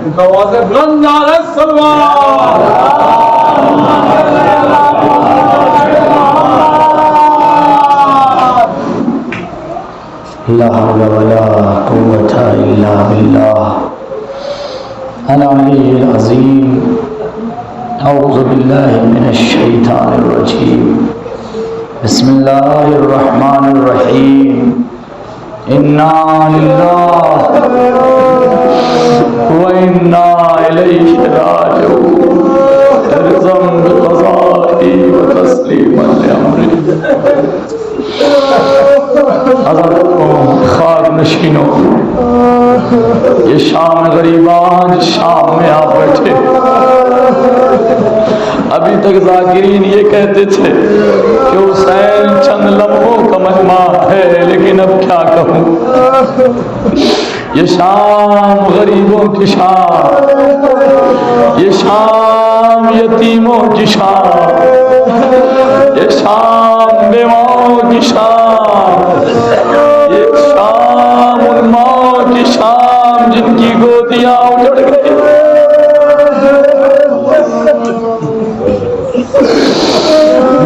आवाज़ बुलंद नारे सलवात। ला हौला वला कुव्वता इल्ला बिल्लाह अल अलीयुल अज़ीम। औज़ु बिल्लाहि मिनश शैतानिर रजीम। बिस्मिल्लाहिर रहमानिर रहीम। इन्ना लिल्लाहि व इन्ना इलैहि राजिऊन। इल्ज़म बिक़ज़ाई व तस्लीमन लिअम्री। खाक नशीनों, ये शाम गरीबान शाम में आप बैठे। अभी तक ज़ाकिरीन ये कहते थे कि हुसैन चंद लम्हों का मजमा है, लेकिन अब क्या कहूँ। ये शाम गरीबों की शाम, ये शाम यतीमों की शाम, ये शाम बेवाओं की शाम, ये शाम उन माओं की शाम जिनकी गोदियां उजड़ गई।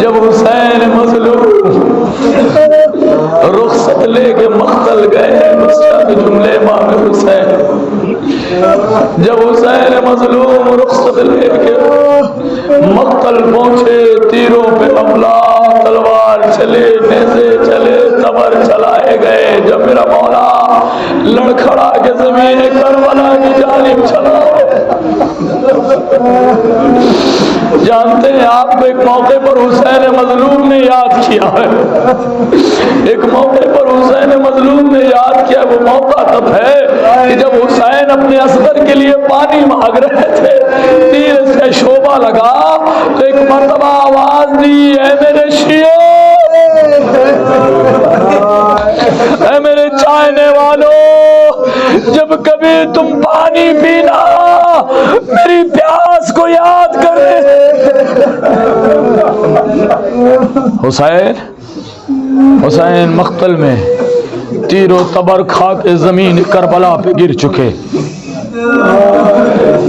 जब हुसैन मजलूम रुखसत लेके मख्तल गए, जुमले इमाम हुसैन, जब हुसैन मजलूम रुखसत लेके मख्तल पहुंचे, तीरों पे हमला, तलवार चले, नेज़े चले, तबर चलाए गए। जब मेरा मौला लड़खड़ा के जमीन करबला की जानिब चला। जानते हैं आपको एक मौके पर हुसैन मजलूम ने याद किया है, एक मौके पर हुसैन मजलूम ने याद किया। वो मौका तब है कि जब हुसैन अपने असगर के लिए पानी मांग रहे थे, तीर से शोभा लगा तो एक मर्तबा आवाज दी, ऐ मेरे शियो, ऐ मेरे चाहने वालों, जब कभी तुम पानी पीना मेरी प्यास को याद करे। हुसैन मख्तल में तीरों तबर खा के जमीन करबला पे गिर चुके।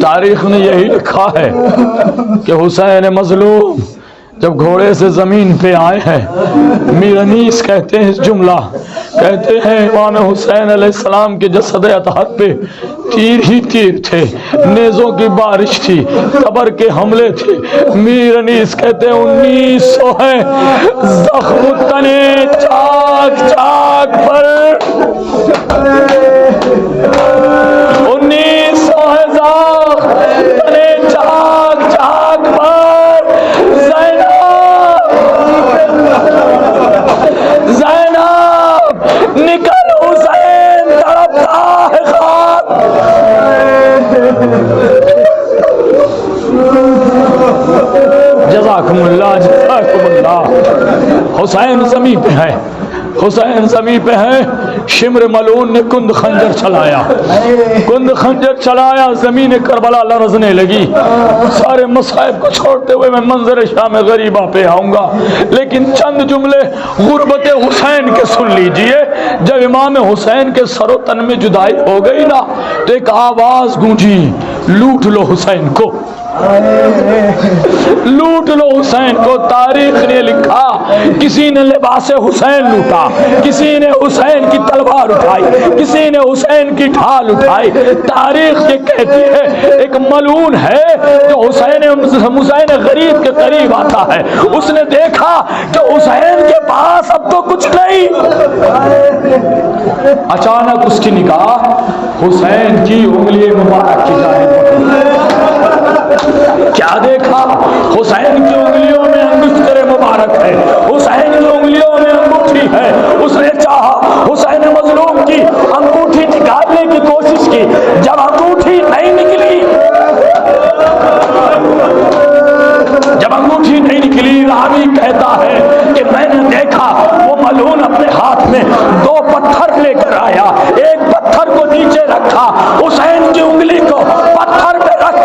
तारीख ने यही लिखा है कि हुसैन मजलूम जब घोड़े से जमीन पे आए हैं, मीर अनीस कहते हैं इस जुमला, कहते हैं इमाम हुसैन अलैहिस्सलाम के जसद अतहर पे तीर ही तीर थे, नेज़ों की बारिश थी, कबर के हमले थे। मीर अनीस कहते हैं 1900 है जख्म तने चाक चाक पर, 1900 है जख्म तने चाक चाक पर। ज़ैनब निकल, हुसैन तड़पता है खाक। जज़ाकुमुल्लाह जज़ाकुमुल्लाह। हुसैन ज़मीं पे है, हुसैन ज़मीं पे है। शिम्र मलून ने कुंद खंजर चलाया, कुंद खंजर चलाया, ज़मीन करबला लरज़ने लगी। सारे मसाइब को छोड़ते हुए मैं मंजर शाम गरीबा पे आऊँगा, लेकिन चंद जुमले गुर्बत हुसैन के सुन लीजिए। जब इमाम हुसैन के सरो तन में जुदाई हो गई ना, तो एक आवाज़ गूंजी, लूट लो हुसैन को, लूट लो हुसैन को। तारीख ने लिखा, किसी ने लिबासे हुसैन लूटा, किसी ने हुसैन की तलवार उठाई, किसी ने हुसैन की ढाल उठाई। तारीख ये कहती है एक मलून है जो हुसैन गरीब के करीब आता है, उसने देखा कि हुसैन के पास अब तो कुछ नहीं। अचानक उसकी निगाह हुसैन की उंगली मुबारक की जानिब पड़ी। क्या देखा? हुसैन की उंगलियों में अंगूठे मुबारक है, हुसैन की उंगलियों में अंगूठी है। उसने चाहा हुसैन मजलूम की अंगूठी निकालने की कोशिश की, जब अंगूठी नहीं निकली, जब अंगूठी नहीं निकली, रावी कहता है कि मैंने देखा वो मलून अपने हाथ में 2 पत्थर लेकर आया, एक पत्थर को नीचे रखा, हुसैन की उंगली को पत्थर पे रख,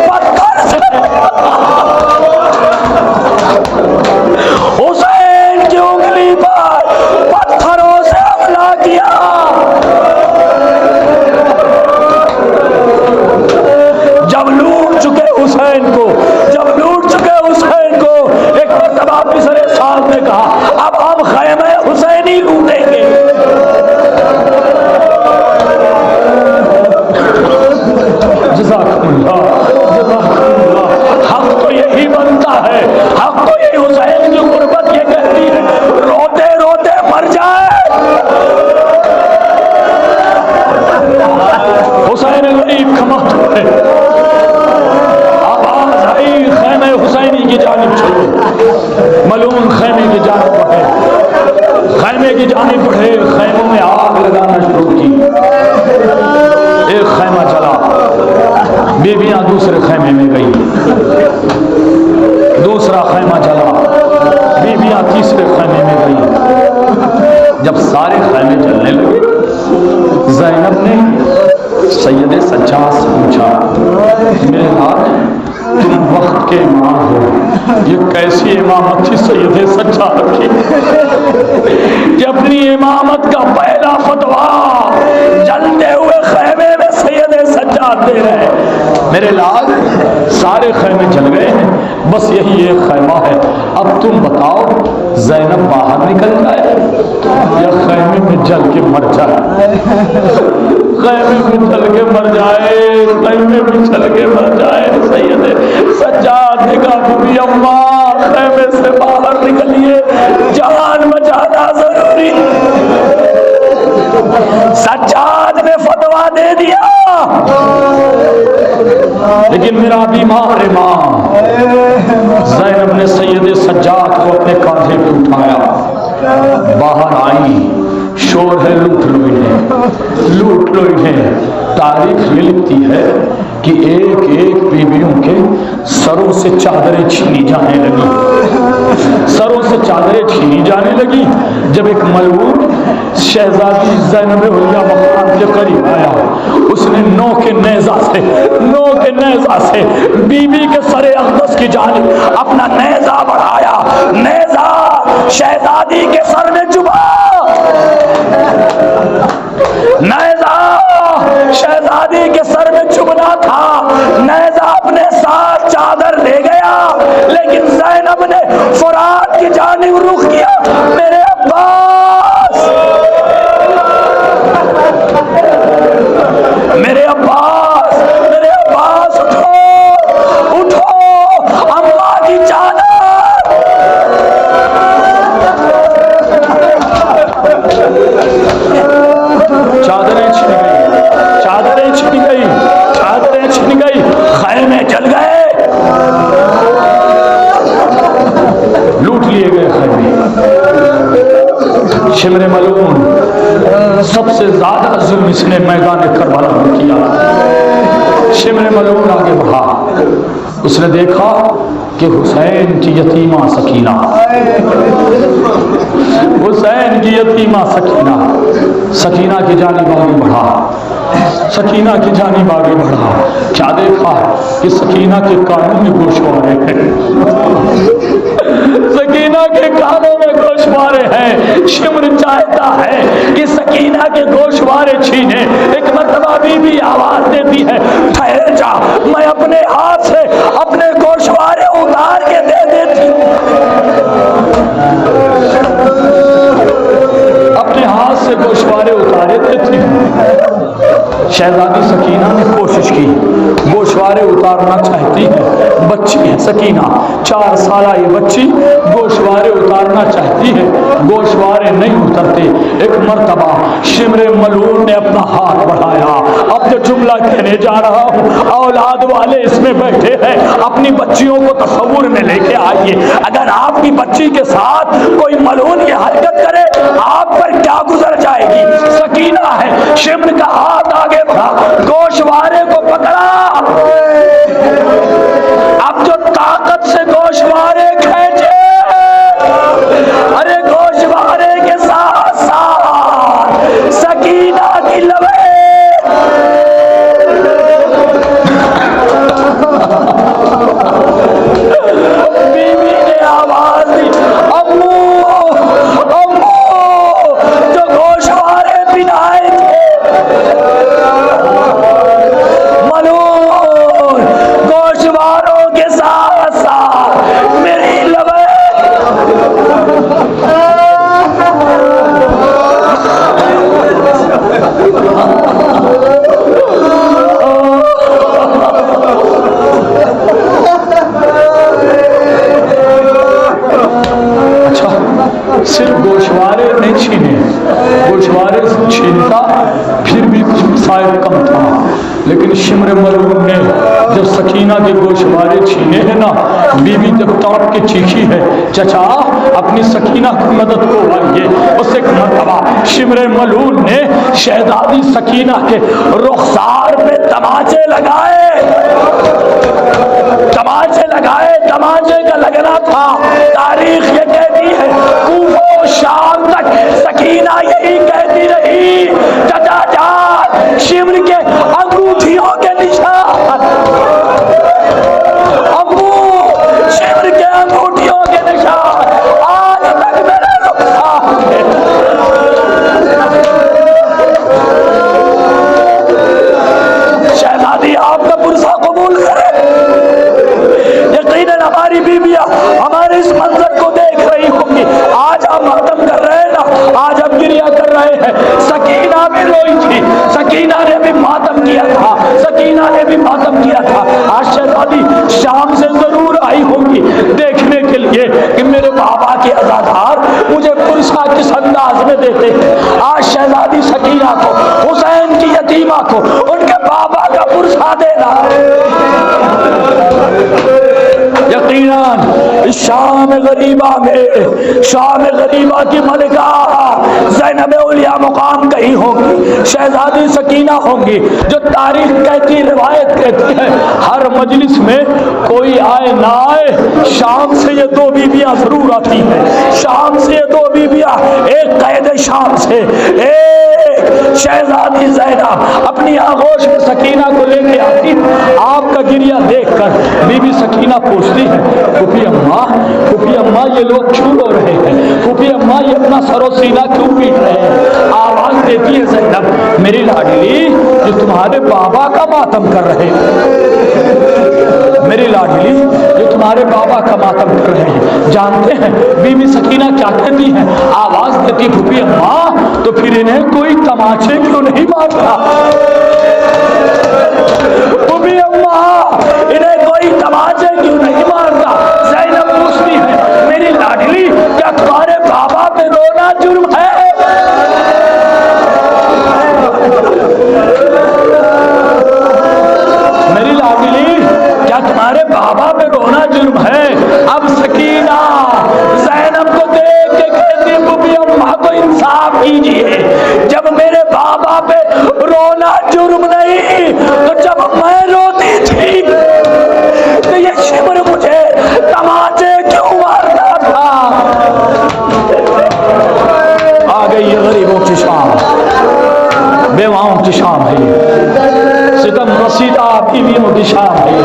पत्थर से हुसैन की उंगली पर पत्थरों से हमला किया। ज़ैनब ने सैयद सज्जाद से पूछा, मेरे लाल तुम वक्त के इमाम हो, ये कैसी इमामत थी सैयद सज्जाद की कि अपनी इमामत का पहला फतवा जलते हुए खैमे में सैयद सज्जाद दे रहे। मेरे लाल सारे खैमे जल गए हैं, बस यही एक खैमा है, अब तुम बताओ ज़ैनब बाहर निकल जाए या खैमे में जल के मर जाए? खैमे में चल के मर जाए, खैमे में चल के मर जाए। सैयद सज्जाद ने कहा, बीबी अम्मा खैमे से बाहर निकलिए, जान बचाना जरूरी। सज्जाद ने फतवा दे दिया, लेकिन मेरा बीमार इमाम ज़ैनब ने सैयद सज्जाद को अपने कांधे पे उठाया, बाहर आई, शोर है लूट लो इन्हें, लूट लो इन्हें। तारीख ये लिखती है कि एक एक बीवियों के सरों से चादरें छीनी जाने लगी, सरों से चादरें छीनी जाने लगी। जब एक मलऊन शहजादी ज़ैनब हुलिया मकान के करीब आया, उसने नौ के नेज़ा से बीबी के सरे अक़दस की जानिब अपना नेज़ा बढ़ाया। नेज़ा शहजादी के सर में चुभा, नेज़ा शहजादी के सर में चुभना था। नेज़ा अपने साथ चादर ले गया, लेकिन ज़ैनब ने फुरात की जानिब रुख किया। मेरे अब्बास, मेरे अब्बास, मेरे अब्बास, उठो उठो, अम्मा की चादर। चादरें छिन गई, चादरें छिन गई, चादरें छिन गई, खैमे जल गए, लूट लिए गए खैमे। शिमरे मलून सबसे ज्यादा जुल्म इसने मैदान करबला में किया। शिमरे मलून आगे बढ़ा, उसने देखा कि हुसैन की यतीमा सकीना, हुसैन की यतीमा सकीना, सकीना की जानिब आगे बढ़ा, सकीना की जानिब आगे बढ़ा। क्या देखा कि सकीना के कानों में गोशवारे हैं, सकीना के कानों में गोशवारे हैं। शिमर चाहता है कि सकीना के गोशवारे छीने। एक मर्तबा बीबी आवाज देती है, ठहर जा, मैं अपने हाथ से अपने गोशवारे उतार के दे देती हूँ। अपने हाथ से गोशवारे उतारे देती हूँ। शहजादी सकीना ने कोशिश की, गोशवारे उतारना चाहती है, बच्ची है सकीना, 4 साल ये बच्ची गोशवारे उतारना चाहती है, गोशवारे नहीं उतरते। एक मर्तबा शिमरे मलून ने अपना हाथ बढ़ाया। अब जो जुमला कहने जा रहा हूँ, औलाद वाले इसमें बैठे हैं, अपनी बच्चियों को तस्वुर में लेके आइए। अगर आपकी बच्ची के साथ कोई मलून की हरकत करे, आप पर क्या गुजर जाएगी। सकीना है, शिमर का हाथ आगे बढ़ा, गोशवारे को पकड़ा। अब जो ताकत से गोशवारे खींचे, अरे गोशवारे के साथ साथ सकीना की लबे बीवी ने आवाज दी, अम्मू अम्मू, जो गोशवारे पिनाए थे मलून, गोशवारों के साथ साथ मेरी लबे। अच्छा, सिर्फ गोशवारे नहीं छीने, गोशवारे छीनता फिर भी शायद कम था, लेकिन शिमर मलून ने जब सकीना के गोशवारे छीने हैं ना, बीवी जब तड़प के चीखी है, चचा अपनी सकीना की मदद को आइए। उसे मरतबा शिमर मलून ने शहजादी सकीना के रुखसार पे तमाचे लगाए, तमाचे लगाए, तमाचे का लगना था। तारीख ये कहती है कूफा शाम तक सकीना यही कहती रही, चचा जान भी रोई थी, सकीना ने भी मातम किया था, सकीना ने भी मातम किया था। आज शहजादी शाम से जरूर आई होगी देखने के लिए कि मेरे बाबा के अज़ादार मुझे पुरसा किस अंदाज में देते हैं। आज शहजादी सकीना को, हुसैन की यतीमा को उनके बाबा का पुरसा देना यकीनन शाम गरीबा में, शाम गरीबा की मलिका ज़ैनब उलिया मुकाम कहीं होगी, शहजादी सकीना होंगी, जो तारीख कहती, रिवायत कहती है हर मजलिस में कोई आए ना आए शाम से ये दो बीबियां जरूर आती हैं। शाम से ये दो बीबियां, एक कैद शाम से, एक शहजादी ज़ैनब अपनी आगोश में सकीना को लेके आती। आपका गिरिया देखकर बीबी सकीना पूछती है, फूफी अम्मा ये लोग क्यों रो रहे हैं? फूफी अम्मा ये अपना सरो सीना क्यों पीट रहे हैं? आवाज देती है ज़ैनब, मेरी लाडली जो तुम्हारे बाबा का मातम कर रहे हैं, मेरी लाडली जो तुम्हारे बाबा का मातम कर रहे हैं। जानते हैं बीबी सकीना क्या कहती है? आवाज देती, फूफी अम्मा तो फिर इन्हें कोई तमाचे क्यों नहीं मारता? फूफी अम्मा इन्हें कोई तमाचे क्यों नहीं मारता? ज़ैनब पूछती है, मेरी लाडली क्या तुम्हारे बाबा पे रोना जुर्म है? मेरी लाडली क्या तुम्हारे बाबा पे रोना जुर्म है? अब सकीना ज़ैनब को देख के कहती, फूफी अम्मा को इंसाफ कीजिए, जब मेरे बाबा पे रोना जुर्म नहीं तो जब मैं रोती थी तो ये शिमर मुझे तमाचे क्यों मारता था? आ गई ये गरीबों की शाम, बेवाओं की शाम है ये, सितम रसीदा बीवियों की शाम है ये,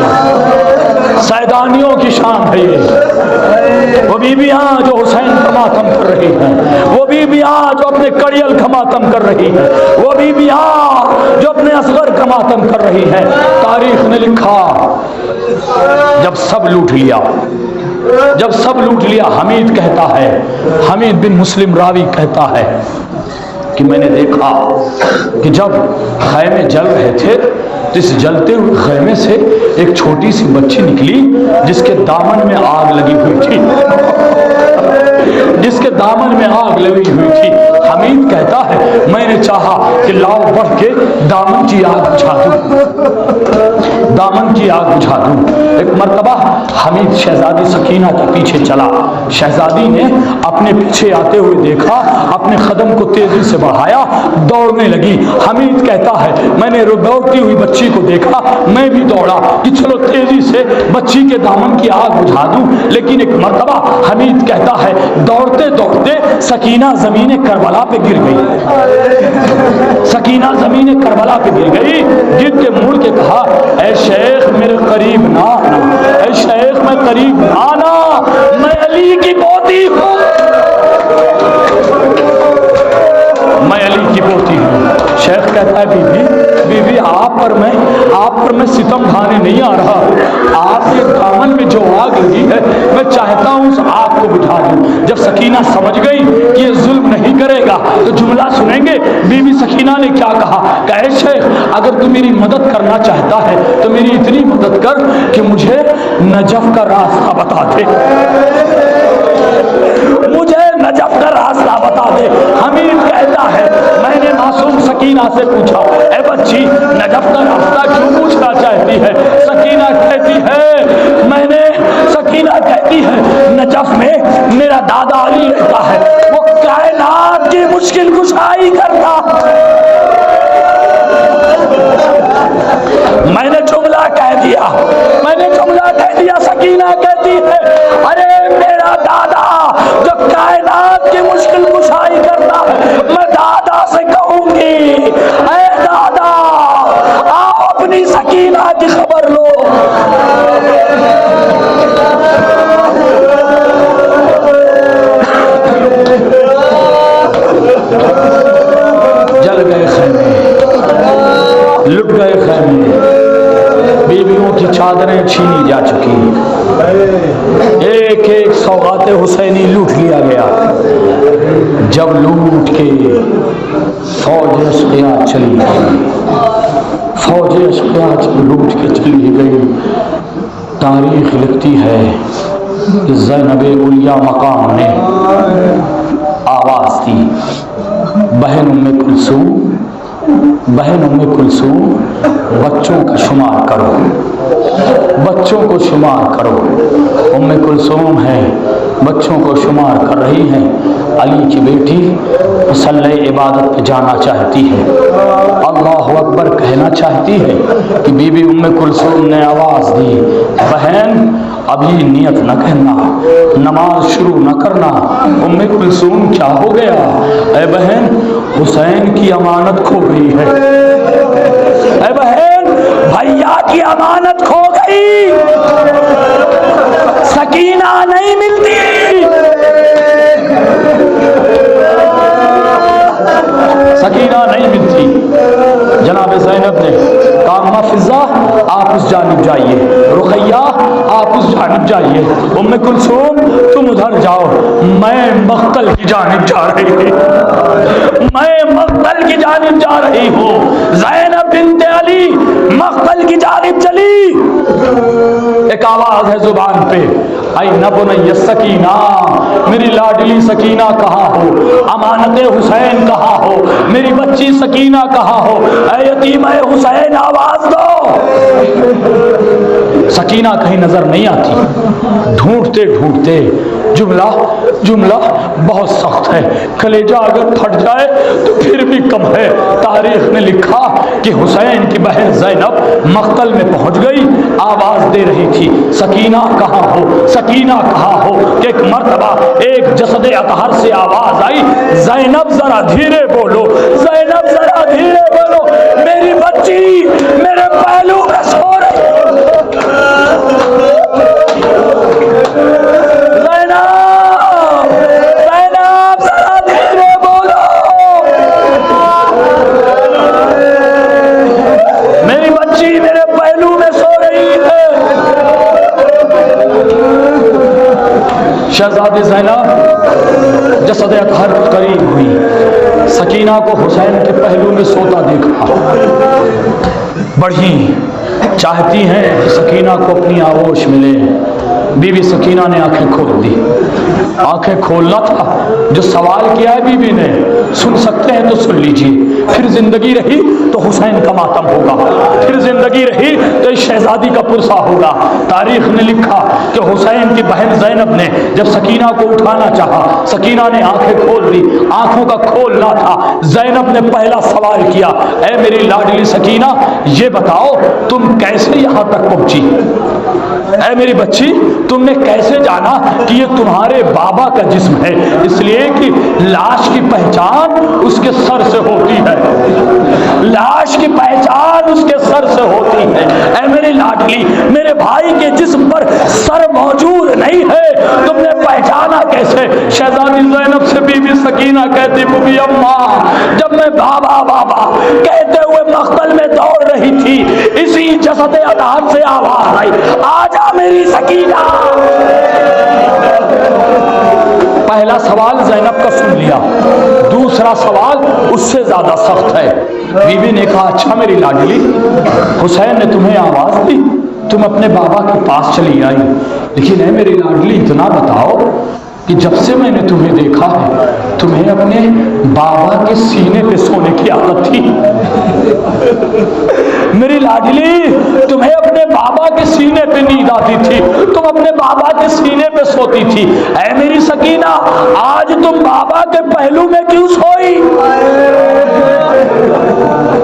सैदानियों की शाम है ये। वो बीबियां जो हुसैन का मातम कर रही हैं, वो बीबियां जो अपने कड़ियल का मातम कर रही हैं, वो बीबियां जो अपने असगर का मातम कर रही हैं। तारीख ने लिखा, जब सब लूट लिया, जब सब लूट लिया, हमीद कहता है, हमीद बिन मुस्लिम रावी कहता है कि मैंने देखा कि जब खैमे जल रहे थे तो इस जलते हुए खैमे से एक छोटी सी बच्ची निकली जिसके दामन में आग लगी हुई थी, जिसके दामन में आग लगी हुई थी। हमीद कहता है मैंने चाहा कि लाओ बढ़ के दामन की आग बुझा दूं, दामन की आग बुझा दूं। एक मर्तबा हमीद शहजादी सकीना के पीछे चला, शहजादी ने अपने पीछे आते हुए देखा, अपने कदम को तेजी से बढ़ाया, दौड़ने लगी। हमीद कहता है मैंने दौड़ती हुई बच्ची को देखा, मैं भी दौड़ा कि चलो तेजी से बच्ची के दामन की आग बुझा दूं। लेकिन एक मर्तबा हमीद कहता है दौड़ते दौड़ते सकीना जमीने करबला पे गिर गई, सकीना जमीने करबला पे गिर गई। गिर के मुड़ के कहा, ऐ शेख मेरे करीब ना आना, ऐ शेख मैं करीब ना आना, मैं अली की पोती हूँ, मैं अली की पोती हूँ। शेख कहता है बीबी आप पर मैं सितम ढाने नहीं आ रहा, आपके दामन में जो आग लगी है मैं चाहता हूं उस आग को बुझा दूं। जब सकीना समझ गई कि ये जुल्म नहीं करेगा तो जुमला सुनेंगे। बीबी सकीना ने क्या कहा, कहे शेख अगर तू मेरी मदद करना चाहता है तो मेरी इतनी मदद कर कि मुझे नजफ का रास्ता बता दे, मुझे नजफ का रास्ता बता दे। हमीद कहता है मैंने मासूम सकीना से पूछा, ए बच्ची नजफ का रास्ता क्यों पूछना चाहती है? सकीना कहती है नजफ में मेरा दादा अली रहता है, वो कायनात की मुश्किल कुशाई करता। मैंने जुमला कह दिया, मैंने जुमला कह दिया। सकीना कहती है अरे मेरा दादा जो कायनात की मुश्किल कुशाई करता है, मैं दादा से कहूंगी ऐ दादा आओ अपनी सकीना की खबर लो। जल गए खैमे, लुट गए खैमे, बीवियों की चादरें छीनी जा चुकी, एक एक सौगाते हुसैनी लूट लिया गया। जब लूट के फौज अशकिया चली गई, फौज अशकिया लूट के चली गई। तारीख लिखती है कि ज़ैनब उलिया मकाम ने आवाज़ दी, बहन उम्मे कुलसूम, बहन उम्मे कुलसूम, बच्चों का शुमार करो, बच्चों को शुमार करो। उम्मे कुलसूम है, बच्चों को शुमार कर रही हैं। अली की बेटी मुसल्ले इबादत पे जाना चाहती है, अल्लाह अकबर कहना चाहती है कि बीबी उम्मे कुलसूम ने आवाज़ दी, बहन अभी नियत न करना, नमाज शुरू न करना। उम्मे कुलसूम क्या हो गया? ऐ बहन हुसैन की अमानत खो गई है, ऐ बहन भैया की अमानत खो गई, सकीना नहीं मिलती, सकीना नहीं मिलती। जनाब ज़ैनब ने कहा माफिजा आप उस जानिब जाइए, रुकैया आप उस जानिब जाइए, उम्मे कुलसूम तुम उधर जाओ, मैं मक्तल की जानिब जा रही हूँ, मैं मक्तल की जानिब जा रही हूँ। ज़ैनब बिन्ते अली मक्तल की जानिब चली। एक आवाज है जुबान पे, आई नबुनय्य सकीना, मेरी लाडली सकीना कहाँ हो, अमानत हुसैन कहाँ हो, मेरी बच्ची सकीना कहाँ हो, ऐ यतीम ऐ हुसैन आवाज दो। सकीना कहीं नजर नहीं आती। ढूंढते ढूंढते जुमला जुमला बहुत सख्त है, कलेजा अगर फट जाए तो फिर भी कम है। तारीख ने लिखा कि हुसैन की बहन ज़ैनब मक्तल में पहुंच गई, आवाज दे रही थी सकीना कहाँ हो, सकीना कहाँ हो। कि एक मर्तबा एक जसद अतहर से आवाज आई, ज़ैनब जरा धीरे बोलो, ज़ैनब जरा धीरे बोलो, मेरी बच्ची मेरे पहलू में सो रही। शहजादी ज़ैनब जसद अतहर करीब हुई, सकीना को हुसैन के पहलू में सोता देखा, बढ़ी चाहती हैं कि सकीना को अपनी आगोश मिले। बीबी सकीना ने आंखें खोल दी। आंखें खोलना था जो सवाल किया है बीबी ने, सुन सकते हैं तो सुन लीजिए। फिर जिंदगी रही तो हुसैन का मातम होगा, फिर जिंदगी रही तो इस शहजादी का पुरसा होगा। तारीख ने लिखा कि हुसैन की बहन ज़ैनब ने जब सकीना को उठाना चाहा, सकीना ने आंखें खोल दी। आंखों का खोलना था। ज़ैनब ने पहला सवाल किया, ऐ मेरी लाडली सकीना ये बताओ तुम कैसे यहां तक पहुंची? ऐ मेरी बच्ची तुमने कैसे जाना कि ये तुम्हारे बाबा का जिस्म है? इसलिए कि लाश की पहचान उसके सर से होती है, लाश की पहचान उसके सर से होती है। ऐ मेरी लाडली मेरे भाई के जिस्म पर सर मौजूद नहीं है, तुमने पहचाना कैसे? शहजादी ज़ैनब से बीबी सकीना कहती, बुबी अम्मा जब मैं बाबा बाबा कहते हुए मख्तल में दौड़ रही थी, इसी जसद अतहर से आवाज आई, आजा मेरी सकीना। पहला सवाल ज़ैनब का सुन लिया, दूसरा सवाल उससे ज्यादा सख्त है। बीबी ने कहा, अच्छा मेरी लाडली हुसैन ने तुम्हें आवाज दी, तुम अपने बाबा के पास चली आई, लेकिन है मेरी लाडली इतना बताओ कि जब से मैंने तुम्हें देखा है तुम्हें अपने बाबा के सीने पे सोने की आदत थी। मेरी लाडली तुम्हें अपने बाबा के सीने पे नींद आती थी, तुम अपने बाबा के सीने पे सोती थी। ऐ मेरी सकीना आज तुम बाबा के पहलू में क्यों सोई?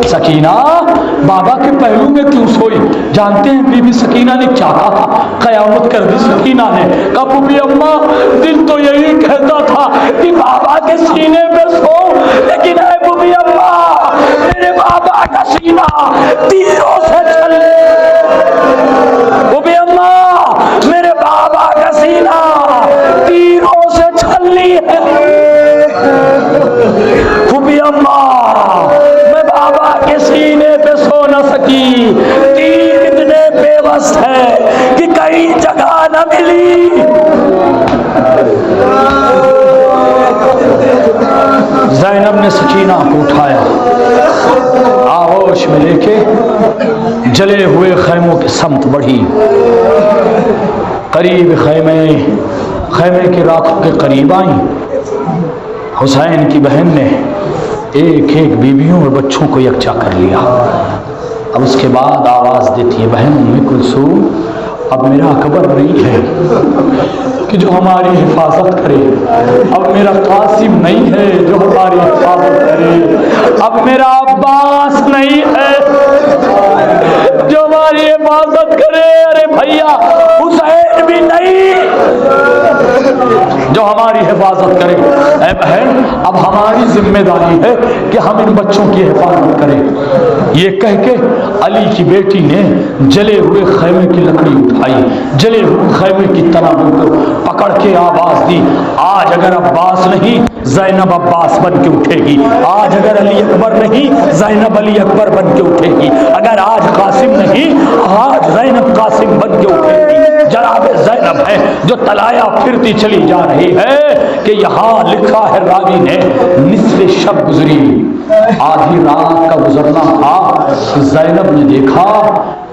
सकीना बाबा के पहलू में क्यों सोई? जानते हैं बीबी सकीना ने क्या कहा? कयामत कर दी सकीना ने। कहा, बुबी अम्मा दिल तो यही कहता था कि बाबा के सीने पे सो, लेकिन है बुबी अम्मा मेरे बाबा का सीना तीरों से छलनी। बुबी अम्मा मेरे बाबा का सीना तीरों से छलनी है। बुबी अम्मा मैं बाबा के सीने पे सो न सकी, तीर इतने बेबस है कि कहीं जगह न मिली। ज़ैनब ने सकीना को उठाया, आगोश में लेके जले हुए खैमों के समत बढ़ी। करीब खैमे के राखों के करीब आई। हुसैन की बहन ने एक एक बीवियों और बच्चों को यकजा कर लिया। अब उसके बाद आवाज़ देती है, बहन उम्मे कुलसूम, अब मेरा अकबर नहीं है कि जो हमारी हिफाजत करे, अब मेरा कासिम नहीं है जो हमारी हिफाजत करे, अब मेरा अब्बास नहीं है जो हमारी हिफाजत करे, अरे भैया हुसैन भी नहीं जो हमारी हिफाजत करे। ऐ बहन, अब हमारी जिम्मेदारी है कि हम इन बच्चों की हिफाजत करें। ये कह के अली की बेटी ने जले हुए खैमे की लकड़ी उठाई, जले हुए खैमे की तनाबों को पकड़ के आवाज दी, आज अगर अब्बास नहीं ज़ैनब अब्बास बन के उठेगी, आज अगर अली अकबर नहीं ज़ैनब अली अकबर बन के उठेगी, अगर आज कासिम नहीं आज ज़ैनब कासिम बन के उठेगी। जनाब ज़ैनब है जो तलाया फिरती चली जा रही है कि यहाँ लिखा है रावी ने, निस्फ़े शब गुजरी, आधी रात का गुजरना था कि ज़ैनब ने देखा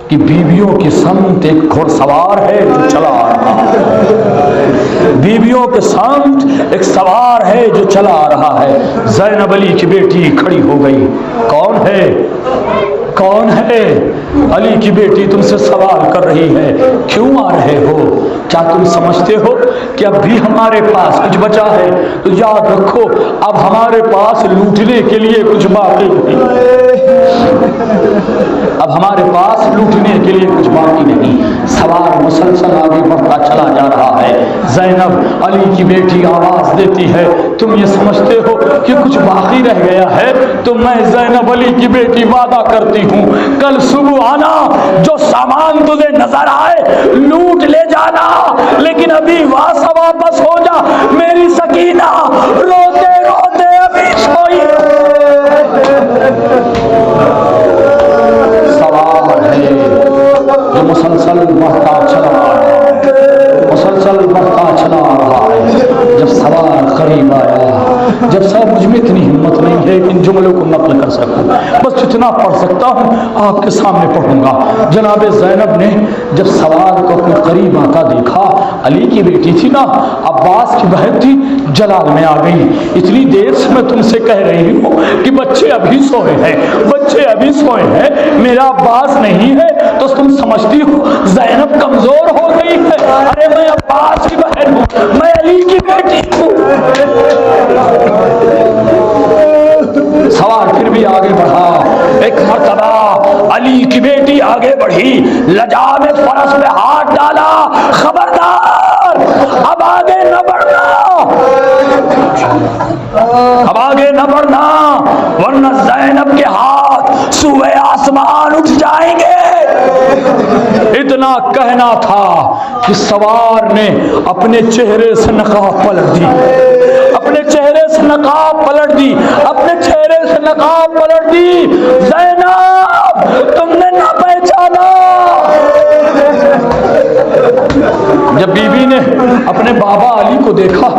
कि बीवियों के संग एक घुड़सवार है जो चला आ रहा है, बीवियों के संग एक सवार है जो चला आ रहा है। ज़ैनब अली की बेटी खड़ी हो गई, कौन है कौन है? अली की बेटी तुमसे सवाल कर रही है, क्यों आ रहे हो? क्या तुम समझते हो कि अब भी हमारे पास कुछ बचा है? तो याद रखो, अब हमारे पास लूटने के लिए कुछ बाकी नहीं, अब हमारे पास लूटने के लिए कुछ बाकी नहीं। सवाल मुसलसल आगे बढ़ता चला जा रहा है। ज़ैनब अली की बेटी आवाज देती है, तुम ये समझते हो कि कुछ बाकी रह गया है? तो मैं ज़ैनब अली की बेटी वादा करती हूँ, कल सुबह आना, जो सामान तुझे नजर आए लूट ले जाना, लेकिन अभी वहां से वापस हो जा। मेरी सकीना रोते रोते अभी सोई। सवाल है जो मुसलसल बढ़ता चला आ रहा है, मुसलसल बढ़ता चला आ रहा है। जब सवाल करीब आया, जब साहब मुझ में इतनी हिम्मत नहीं है इन जुमलों को नकल कर सकूं, बस इतना पढ़ सकता हूं, आपके सामने पढ़ूंगा। जनाब ज़ैनब ने जब सवाल को अपने करीब आता देखा, अली की बेटी थी ना, अब्बास की बहन थी, जलाल में आ गई। इतनी देर से मैं तुमसे कह रही हूँ कि बच्चे अभी सोए हैं, बच्चे अभी सोए हैं, मेरा अब्बास नहीं है, तो तुम समझती हो ज़ैनब कमजोर हो गई है? अरे मैं अब्बास की बहन हूँ, मैं अली की बेटी हूँ। सवाल फिर भी आगे बढ़ा। एक मर्तबा अली की बेटी आगे बढ़ी, लजा में फरस पे हाथ डाला, खबरदार अब आगे न बढ़ना, अब आगे न बढ़ना, वरना ज़ैनब के हाथ सूए आसमान उठ जाएंगे। इतना कहना था कि सवार ने अपने चेहरे से नकाब पलट दी, अपने चेहरे से नकाब पलट दी, अपने चेहरे से नकाब पलट दी। ज़ैनब तुमने ना पहचाना। जब बीबी ने अपने बाबा अली को देखा,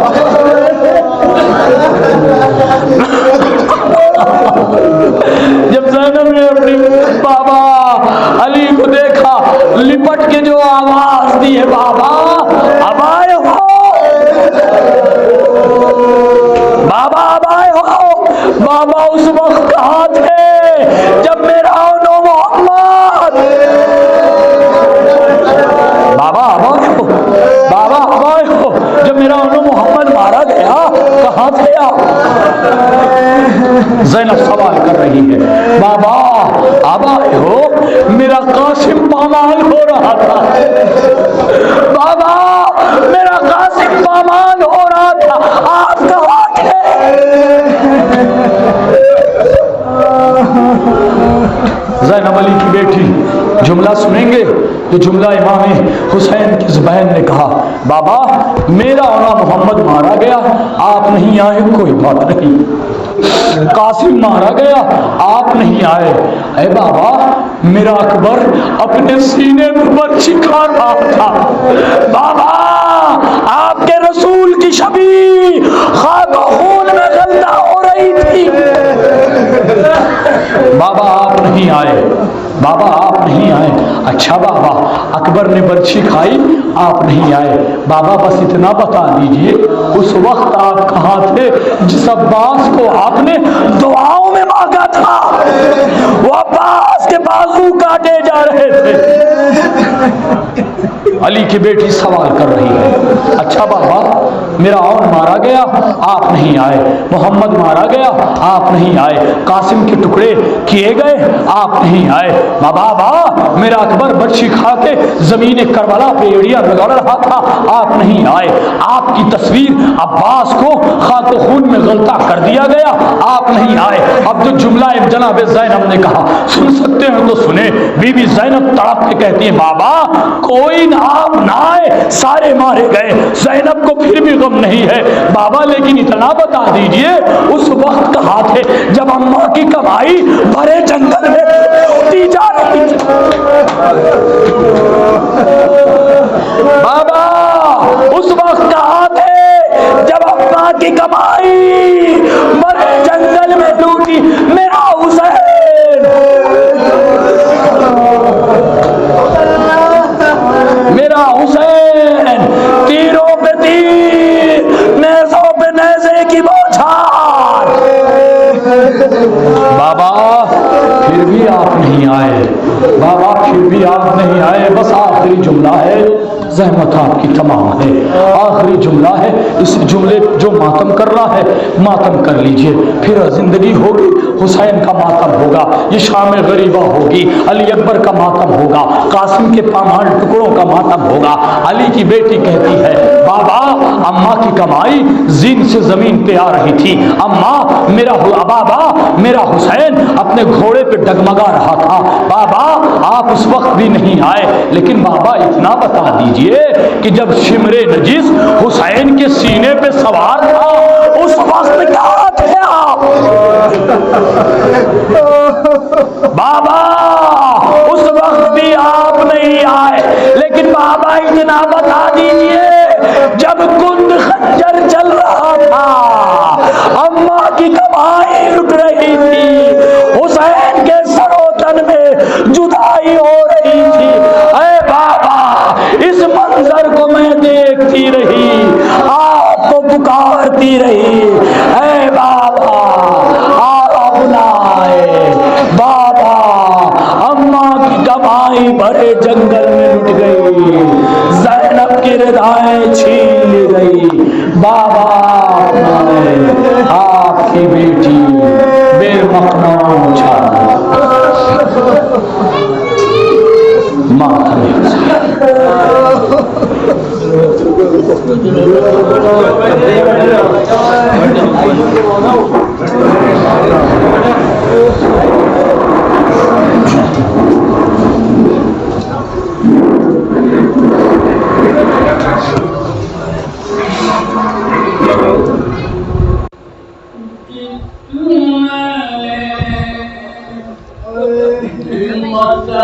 जब ज़ैनब ने अपने बाबा अली को देखा, लिपट के जो आवाज दी है, बाबा अब आए हो, बाबा अब आए हो। बाबा उस वक्त कहाँ थे जब मेरा नो मोहम्मद, बाबा अब आए हो, बाबा अब आए हो, जब मेरा नो मोहम्मद मारा गया, कहाँ थे आप? ज़ैनब सवाल कर रही है, बाबा अब आए हो, मेरा कासिम पामाल हो रहा था, बाबा मेरा कासिम पामाल हो रहा था, आप कहाँ थे? ज़ैनब अली की बेटी जुमला सुनेंगे तो जुमला इमाम हुसैन की ज़ुबैन ने कहा, बाबा मेरा औला मोहम्मद मारा गया, आप नहीं आए, कोई बात नहीं, कासिम मारा गया, आप नहीं आए। अरे बाबा मेरा अकबर अपने सीने पर चिखा रहा था, बाबा आपके रसूल की शबी खाक खून में गंदा हो रही थी, बाबा आप नहीं आए, बाबा आप नहीं आए। अच्छा बाबा, अकबर ने बर्छी खाई, आप नहीं आए। बाबा बस इतना बता दीजिए, उस वक्त आप कहाँ थे जिस अब्बास को आपने दुआओं में मांगा था? वो अब्बास के बाजू काटे जा रहे थे। अली की बेटी सवाल कर रही है, अच्छा बाबा मेरा और मारा गया, आप नहीं आए। मोहम्मद मारा गया, आप नहीं आए। कासिम के टुकड़े किए गए, आप नहीं आए। बाबा मेरा अकबर बर्छी खा के जमीन करबला पे एड़िया रगड़ रहा था, आप नहीं आए। आपकी तस्वीर अब्बास को खाको खून में गलता कर दिया गया, आप नहीं आए। अब जो जुमला जनाब ज़ैनब ने कहा सुन सकते हैं तो सुने। बीबी ज़ैनब तड़प के कहती है, बाबा कोई ना आप ना आए, सारे मारे गए, ज़ैनब को फिर भी गम नहीं है। बाबा लेकिन इतना बता दीजिए, उस वक्त कहाँ थे जब अम्मा की कमाई भरे जंगल में लूटी जा रही थी? बाबा उस वक्त कहाँ थे जब अम्मा की कमाई भरे जंगल में लूटी? मेरा हुसैन, मेरा हुसैन, तीरों पे तीर, नेज़ों पे नेज़े की बौछार। बाबा फिर भी आप नहीं आए, बाबा फिर भी आप नहीं आए। बस आखिरी जुमला है, ज़हमत आपकी तमाम है, आखिरी जुमला है। इस जुमले जो मातम कर रहा है मातम कर लीजिए, फिर जिंदगी होगी, हुसैन का मातम होगा, ये शाम गरीबा होगी, अली अकबर का मातम होगा, कासिम के पामाल टुकड़ों का मातम होगा। अली की बेटी कहती है, बाबा अम्मा की कमाई जीन से जमीन पे आ रही थी, अम्मा मेरा हुसैन अपने घोड़े पे डगमगा रहा था। बाबा आप उस वक्त भी नहीं आए। लेकिन बाबा इतना बता दीजिए कि जब शिमरे नजीस हुसैन के सीने पे सवार था, उस वक्त कहाँ थे आप? बाबा उस वक्त भी आप नहीं आए। लेकिन बाबा इतना बता दीजिए, जब कुंद खंजर चल रहा था, अम्मा की कमाई लुट रही थी, हुसैन के सरोतन में जुदाई हो रही थी, अरे बाबा इस मंजर को मैं देखती रही, आपको पुकारती रही, अरे बाबा आप ना आए। बाबा अम्मा की कमाई भरे जंगल में लुट गई, ज़ैनब की रिदाएं छीन ली गई। बाबा आपकी बेटी बेमकनाम माता